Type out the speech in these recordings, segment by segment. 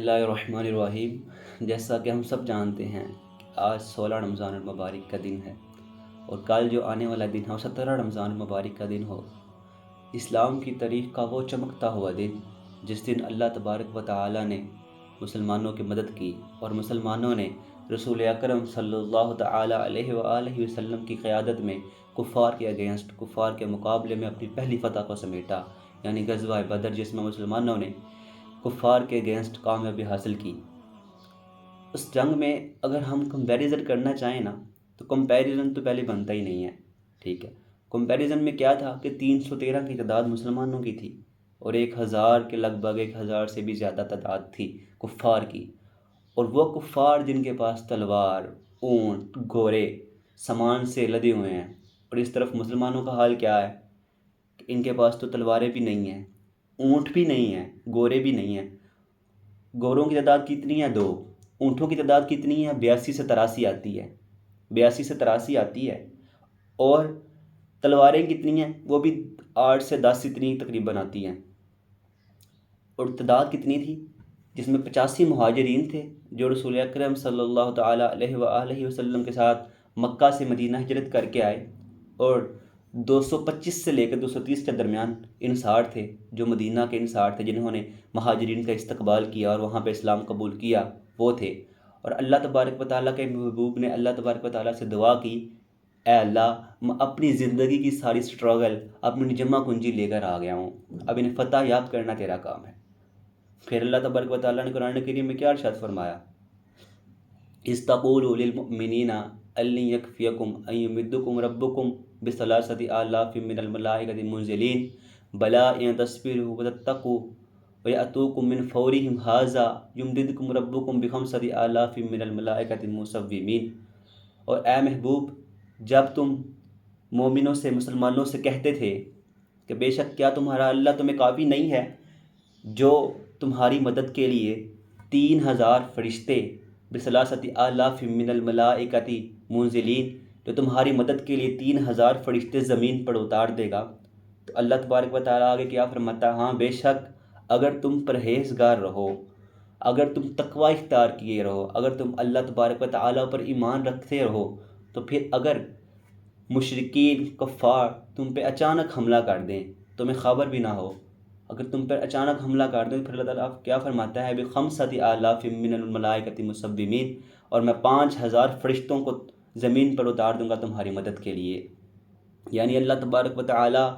بسم اللہ الرحمن الرحیم۔ جیسا کہ ہم سب جانتے ہیں کہ آج 16 رمضان المبارک کا دن ہے اور کل جو آنے والا دن ہے وہ 17 رمضان المبارک کا دن ہو، اسلام کی تاریخ کا وہ چمکتا ہوا دن جس دن اللہ تبارک و تعالی نے مسلمانوں کی مدد کی اور مسلمانوں نے رسول اکرم صلی اللہ تعالی علیہ وآلہ وسلم کی قیادت میں کفار کے اگینسٹ، کفار کے مقابلے میں اپنی پہلی فتح کو سمیٹا، یعنی غزوہ بدر، جس میں مسلمانوں نے کفار کے اگینسٹ کامیابی حاصل کی۔ اس جنگ میں اگر ہم کمپیریزن کرنا چاہیں نا تو کمپیریزن تو پہلے بنتا ہی نہیں ہے، ٹھیک ہے۔ کمپیریزن میں کیا تھا کہ 313 کی تعداد مسلمانوں کی تھی اور 1000 کے لگ بھگ 1000 سے بھی زیادہ تعداد تھی کفار کی، اور وہ کفار جن کے پاس تلوار، اونٹ، گھوڑے سامان سے لدے ہوئے ہیں، اور اس طرف مسلمانوں کا حال کیا ہے کہ ان کے پاس تو تلواریں بھی نہیں ہیں، اونٹ بھی نہیں ہیں، گھوڑے بھی نہیں ہیں۔ گھوڑوں کی تعداد کتنی ہے؟ 2۔ اونٹوں کی تعداد کتنی ہے؟ 82 سے 83 آتی ہے، 82 سے 83 آتی ہے۔ اور تلواریں کتنی ہیں؟ وہ بھی 8 سے 10 اتنی تقریباً آتی ہیں۔ اور تعداد کتنی تھی؟ جس میں 85 مہاجرین تھے جو رسول اکرم صلی اللہ تعالی علیہ وآلہ وسلم کے ساتھ مکہ سے مدینہ ہجرت کر کے آئے، اور 225 سے لے کر 230 کے درمیان انصار تھے جو مدینہ کے انصار تھے، جنہوں نے مہاجرین کا استقبال کیا اور وہاں پہ اسلام قبول کیا، وہ تھے۔ اور اللہ تبارک و تعالیٰ کے محبوب نے اللہ تبارک و تعالیٰ سے دعا کی، اے اللہ، میں اپنی زندگی کی ساری سٹرگل اپنی جمع کنجی لے کر آ گیا ہوں، اب انہیں فتح یاب کرنا تیرا کام ہے۔ پھر اللہ تبارک و تعالیٰ نے قرآن کریم میں کیا ارشاد فرمایا؟ اذ تقول للمؤمنین ان یکفیکم ان یمدکم ربکم بثلاثۃ آلاف من الملائکۃ منزلین بلا ان تصبروا وتتقوا ویأتوکم من فورہم ھذا یمددکم ربکم بخمسۃ آلاف من الملائکۃ مسومین۔ اور اے محبوب، جب تم مومنوں سے، مسلمانوں سے کہتے تھے کہ بے شک کیا تمہارا اللہ تمہیں کافی نہیں ہے جو تمہاری مدد کے لیے 3000 فرشتے بثلاثۃ آلاف من الملائکۃ منزلین، جو تمہاری مدد کے لیے 3000 فرشتے زمین پر اتار دے گا، تو اللہ تبارک و تعالیٰ آگے کیا فرماتا ہے؟ ہاں بے شک اگر تم پرہیزگار رہو، اگر تم تقوی اختیار کیے رہو، اگر تم اللہ تبارک و تعالیٰ پر ایمان رکھتے رہو، تو پھر اگر مشرکین کفار تم پہ اچانک حملہ کر دیں، تمہیں خبر بھی نہ ہو، اگر تم پر اچانک حملہ کر دیں، پھر اللہ تعالیٰ کیا فرماتا ہے؟ بخمسۃ آلاف من الملائکۃ مسومین، اور میں 5000 فرشتوں کو زمین پر اتار دوں گا تمہاری مدد کے لیے۔ یعنی اللہ تبارک و تعالیٰ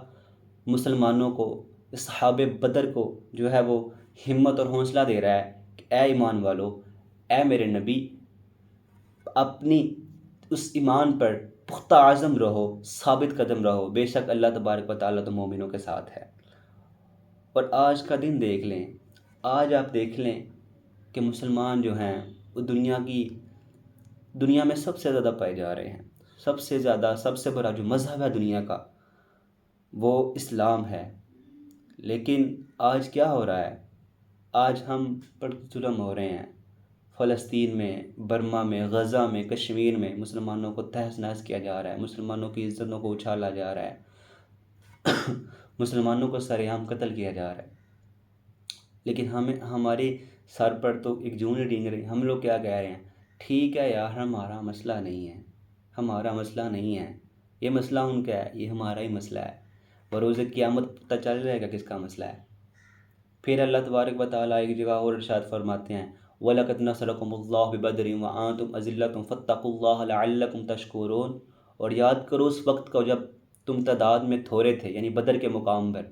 مسلمانوں کو، اصحاب بدر کو جو ہے وہ ہمت اور حوصلہ دے رہا ہے کہ اے ایمان والو، اے میرے نبی، اپنی اس ایمان پر پختہ عزم رہو، ثابت قدم رہو، بے شک اللہ تبارک و تعالیٰ تو مومنوں کے ساتھ ہے۔ اور آج کا دن دیکھ لیں، آج آپ دیکھ لیں کہ مسلمان جو ہیں وہ دنیا میں سب سے زیادہ پائے جا رہے ہیں، سب سے زیادہ، سب سے بڑا جو مذہب ہے دنیا کا وہ اسلام ہے۔ لیکن آج کیا ہو رہا ہے؟ آج ہم پر ظلم ہو رہے ہیں۔ فلسطین میں، برما میں، غزہ میں، کشمیر میں مسلمانوں کو تہس نہس کیا جا رہا ہے، مسلمانوں کی عزتوں کو اچھالا جا رہا ہے، مسلمانوں کو سر عام قتل کیا جا رہا ہے۔ لیکن ہمارے سر پر تو ایک جون ڈینگ رہی، ہم لوگ کیا کہہ رہے ہیں؟ ٹھیک ہے یار، ہمارا مسئلہ نہیں ہے، ہمارا مسئلہ نہیں ہے، یہ مسئلہ ان کا ہے، یہ ہمارا ہی مسئلہ ہے، بروز قیامت پتہ چل جائے گا کس کا مسئلہ ہے۔ پھر اللہ تبارک و تعالیٰ ایک جگہ اور ارشاد فرماتے ہیں، وَلَقَدْ نَصَرَكُمُ اللَّهُ بِبَدْرٍ وَأَنْتُمْ أَذِلَّةٌ فَاتَّقُوا اللَّهَ لَعَلَّكُمْ تَشْكُرُونَ۔ اور یاد کرو اس وقت کو جب تم تعداد میں تھوڑے تھے، یعنی بدر کے مقام پر،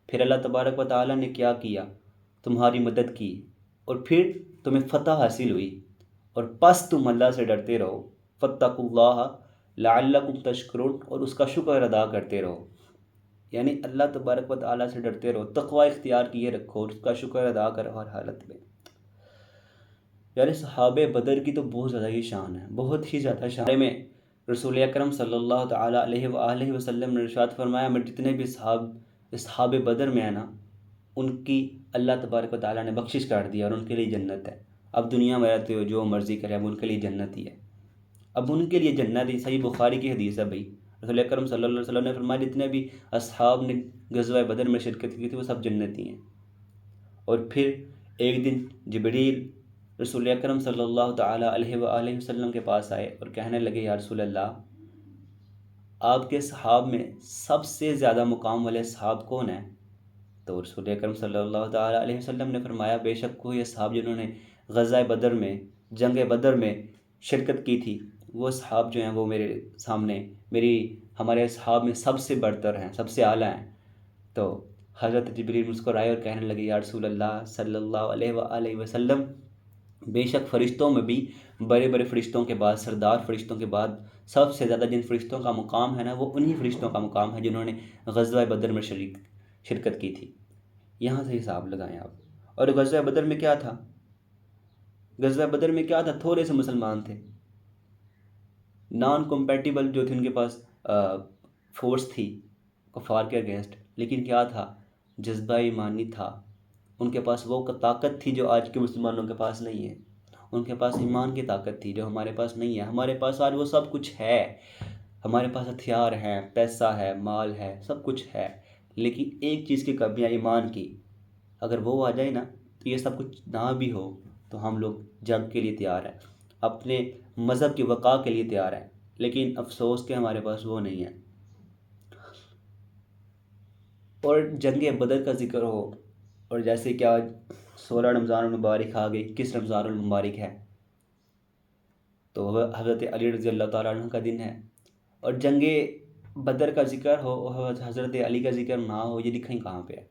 پھر اللہ تبارک و تعالیٰ نے کیا کیا؟ تمہاری مدد کی، اور پھر تمہیں فتح حاصل ہوئی، اور پس تم اللہ سے ڈرتے رہو، فَاتَّقُوا اللَّهَ لَعَلَّكُمْ تَشْكُرُونَ، اور اس کا شکر ادا کرتے رہو۔ یعنی اللہ تبارک و تعالیٰ سے ڈرتے رہو، تقوی اختیار کیے رکھو، اور اس کا شکر ادا کرو ہر حالت میں۔ یعنی صحابہ بدر کی تو بہت زیادہ ہی شان ہے، بہت ہی زیادہ شان میں رسول اکرم صلی اللہ تعالیٰ علیہ وآلہ وسلم نے ارشاد فرمایا، میں جتنے بھی اصحاب بدر میں ہیں نا، ان کی اللہ تبارک و تعالیٰ نے بخشش کر دیا، اور ان کے لیے جنت ہے۔ اب دنیا میں رہتے ہو جو مرضی کرے، اب ان کے لیے جنت ہی ہے، اب ان کے لیے جنت ہی۔ صحیح بخاری کی حدیث ہے بھائی، رسول اکرم صلی اللہ علیہ وسلم نے فرمایا جتنے بھی اصحاب نے غزوہ بدر میں شرکت کی تھی وہ سب جنتی ہیں۔ اور پھر ایک دن جبریل رسول اکرم صلی اللہ تعالیٰ علیہ وآلہ وسلم کے پاس آئے اور کہنے لگے یا رسول اللہ، آپ کے صحاب میں سب سے زیادہ مقام والے صحاب کون ہیں؟ تو رسول اکرم صلی اللہ تعالیٰ علیہ وسلم نے فرمایا بے شک کوئی صحاب جنہوں نے غزوہ بدر میں، جنگ بدر میں شرکت کی تھی، وہ صحاب جو ہیں وہ میرے سامنے ہمارے اصحاب میں سب سے برتر ہیں، سب سے اعلیٰ ہیں۔ تو حضرت جبریل مسکرائے اور کہنے لگے یا رسول اللہ صلی اللہ علیہ وآلہ وسلم، بے شک فرشتوں میں بھی بڑے بڑے فرشتوں کے بعد، سردار فرشتوں کے بعد سب سے زیادہ جن فرشتوں کا مقام ہے نا، وہ انہی فرشتوں کا مقام ہے جنہوں نے غزوہ بدر میں شرکت کی تھی۔ یہاں سے حساب لگائیں آپ۔ اور غزوہ بدر میں کیا تھا؟ غزوہ بدر میں کیا تھا؟ تھوڑے سے مسلمان تھے، نان کمپیٹیبل جو تھے ان کے پاس فورس تھی کفار کے اگینسٹ، لیکن کیا تھا؟ جذبہ ایمانی تھا، ان کے پاس وہ طاقت تھی جو آج کے مسلمانوں کے پاس نہیں ہے، ان کے پاس ایمان کی طاقت تھی جو ہمارے پاس نہیں ہے۔ ہمارے پاس آج وہ سب کچھ ہے، ہمارے پاس ہتھیار ہیں، پیسہ ہے، مال ہے، سب کچھ ہے، لیکن ایک چیز کی کمی ہے، ایمان کی۔ اگر وہ آ جائے نا تو یہ سب کچھ نہ بھی ہو تو ہم لوگ جنگ کے لیے تیار ہیں، اپنے مذہب کی بقا کے لیے تیار ہیں، لیکن افسوس کہ ہمارے پاس وہ نہیں ہے۔ اور جنگ بدر کا ذکر ہو، اور جیسے کہ آج 16 رمضان المبارک آ گئی، کس رمضان المبارک ہے؟ تو وہ حضرت علی رضی اللہ تعالیٰ عنہ کا دن ہے۔ اور جنگ بدر کا ذکر ہو اور حضرت علی کا ذکر نہ ہو، یہ لکھیں کہاں پہ ہے؟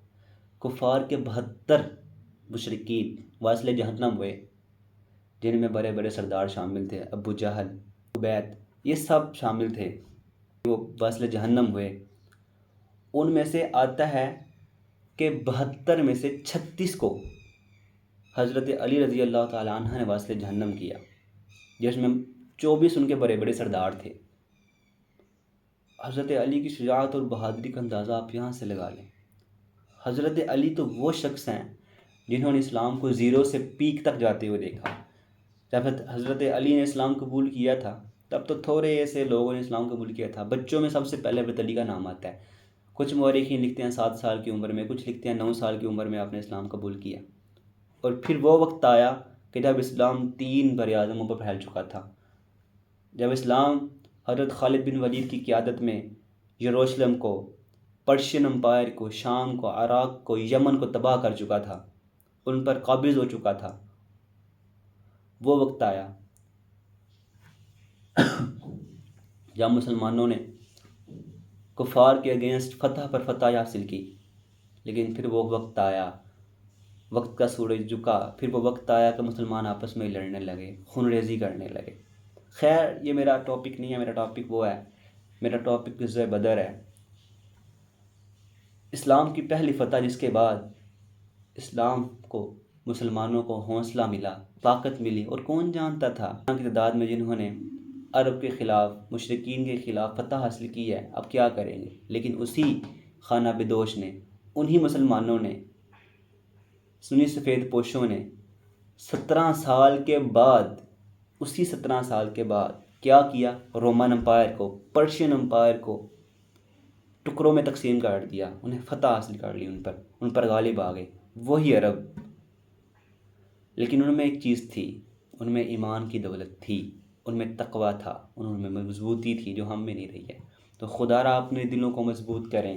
کفار کے 72 مشرکین واصل جہنم ہوئے، جن میں بڑے بڑے سردار شامل تھے، ابو جہل، عبید، یہ سب شامل تھے، وہ واصل جہنم ہوئے۔ ان میں سے آتا ہے کہ 72 میں سے 36 کو حضرت علی رضی اللہ تعالیٰ عنہ نے واصل جہنم کیا، جس میں 24 ان کے بڑے بڑے سردار تھے۔ حضرت علی کی شجاعت اور بہادری کا اندازہ آپ یہاں سے لگا لیں۔ حضرت علی تو وہ شخص ہیں جنہوں نے اسلام کو زیرو سے پیک تک جاتے ہوئے دیکھا۔ جب حضرت علی نے اسلام قبول کیا تھا تب تو تھوڑے ایسے لوگوں نے اسلام قبول کیا تھا، بچوں میں سب سے پہلے حضرت علی کا نام آتا ہے۔ کچھ مورخین لکھتے ہیں 7 سال کی عمر میں، کچھ لکھتے ہیں 9 سال کی عمر میں آپ نے اسلام قبول کیا۔ اور پھر وہ وقت آیا کہ جب اسلام 3 بر اعظموں پر پھیل چکا تھا، جب اسلام حضرت خالد بن ولید کی قیادت میں یروشلم کو، پرشین امپائر کو، شام کو، عراق کو، یمن کو تباہ کر چکا تھا، ان پر قابض ہو چکا تھا۔ وہ وقت آیا جب مسلمانوں نے کفار کے اگینسٹ فتح پر فتح حاصل کی، لیکن پھر وہ وقت آیا، وقت کا سورج جھکا، پھر وہ وقت آیا کہ مسلمان آپس میں لڑنے لگے، خون ریزی کرنے لگے۔ خیر یہ میرا ٹاپک نہیں ہے، میرا ٹاپک وہ ہے، میرا ٹاپک غزوہ بدر ہے۔ اسلام کی پہلی فتح جس کے بعد اسلام کو، مسلمانوں کو حوصلہ ملا، طاقت ملی، اور کون جانتا تھا کی تعداد میں جنہوں نے عرب کے خلاف، مشرکین کے خلاف فتح حاصل کی ہے، اب کیا کریں گے؟ لیکن اسی خانہ بدوش نے، انہی مسلمانوں نے، سنی سفید پوشوں نے 17 سال کے بعد، اسی 17 سال کے بعد کیا کیا؟ رومن امپائر کو، پرشین امپائر کو ٹکڑوں میں تقسیم کر دیا، انہیں فتح حاصل کر لی، ان پر غالب آ گئے وہی عرب۔ لیکن ان میں ایک چیز تھی، ان میں ایمان کی دولت تھی، ان میں تقویٰ تھا، ان میں مضبوطی تھی جو ہم میں نہیں رہی ہے۔ تو خدا را اپنے دلوں کو مضبوط کریں،